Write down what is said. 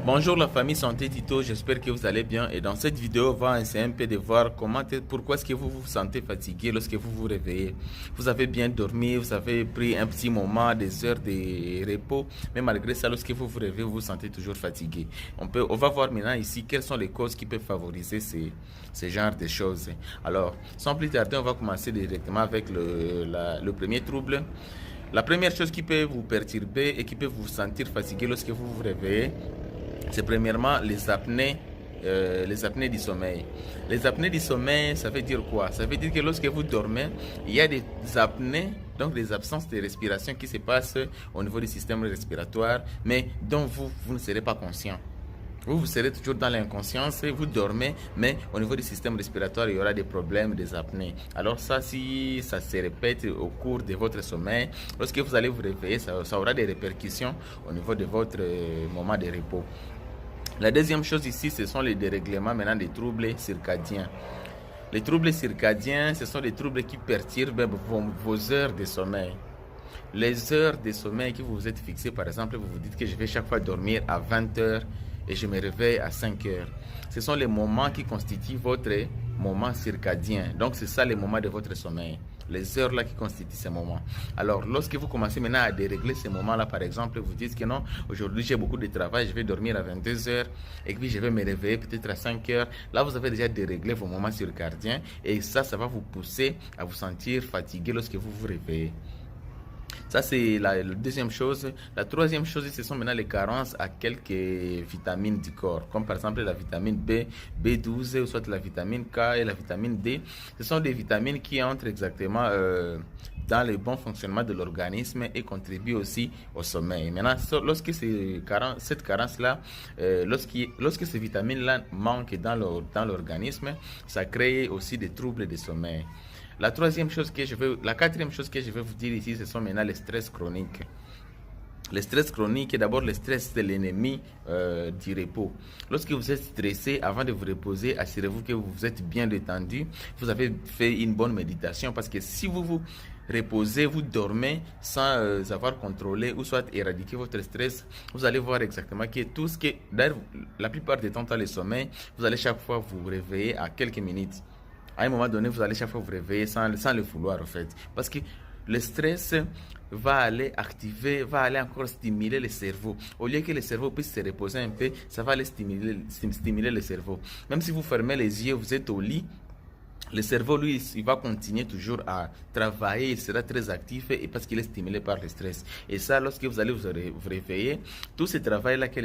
Bonjour la famille Santé Tito, j'espère que vous allez bien et dans cette vidéo on va essayer un peu de voir pourquoi est-ce que vous vous sentez fatigué lorsque vous vous réveillez. Vous avez bien dormi, vous avez pris un petit moment, des heures de repos, mais malgré ça lorsque vous vous réveillez vous vous sentez toujours fatigué. On va voir maintenant ici quelles sont les causes qui peuvent favoriser ces genres de choses. Alors sans plus tarder on va commencer directement avec le premier trouble. La première chose qui peut vous perturber et qui peut vous sentir fatigué lorsque vous vous réveillez, c'est premièrement les apnées du sommeil. Les apnées du sommeil, ça veut dire quoi? Ça veut dire que lorsque vous dormez, il y a des apnées, donc des absences de respiration qui se passent au niveau du système respiratoire, mais dont vous ne serez pas conscient. Vous serez toujours dans l'inconscience, vous dormez, mais au niveau du système respiratoire, il y aura des problèmes, des apnées. Alors ça, si ça se répète au cours de votre sommeil, lorsque vous allez vous réveiller, ça aura des répercussions au niveau de votre moment de repos. La deuxième chose ici, ce sont les dérèglements maintenant des troubles circadiens. Les troubles circadiens, ce sont des troubles qui perturbent vos heures de sommeil. Les heures de sommeil que vous vous êtes fixées, par exemple, vous vous dites que je vais chaque fois dormir à 20 heures et je me réveille à 5 heures. Ce sont les moments qui constituent votre moment circadien. Donc, c'est ça les moments de votre sommeil. Les heures là qui constituent ces moments. Alors, lorsque vous commencez maintenant à dérégler ces moments-là, par exemple, vous dites que non, aujourd'hui j'ai beaucoup de travail, je vais dormir à 22 heures et puis je vais me réveiller peut-être à 5 heures. Là, vous avez déjà déréglé vos moments circadiens et ça va vous pousser à vous sentir fatigué lorsque vous vous réveillez. Ça, c'est la deuxième chose. La troisième chose, ce sont maintenant les carences à quelques vitamines du corps, comme par exemple la vitamine B, B12, ou soit la vitamine K et la vitamine D. Ce sont des vitamines qui entrent exactement dans le bon fonctionnement de l'organisme et contribuent aussi au sommeil. Maintenant, lorsque cette carence-là, lorsque ces vitamines-là manquent dans l'organisme, ça crée aussi des troubles de sommeil. La quatrième chose que je vais vous dire ici, ce sont maintenant les stress chroniques. Le stress chronique, d'abord le stress c'est l'ennemi du repos. Lorsque vous êtes stressé, avant de vous reposer, assurez-vous que vous êtes bien détendu. Vous avez fait une bonne méditation parce que si vous vous reposez, vous dormez sans avoir contrôlé ou soit éradiqué votre stress, vous allez voir exactement que tout ce que, d'ailleurs, la plupart du temps dans le sommeil, vous allez chaque fois vous réveiller à quelques minutes. À un moment donné, vous allez chaque fois vous réveiller sans le vouloir en fait. Parce que le stress va aller encore stimuler le cerveau. Au lieu que le cerveau puisse se reposer un peu, ça va aller stimuler le cerveau. Même si vous fermez les yeux, vous êtes au lit, le cerveau, lui, il va continuer toujours à travailler, il sera très actif et parce qu'il est stimulé par le stress. Et ça, lorsque vous allez vous réveiller, tout ce travail-là que le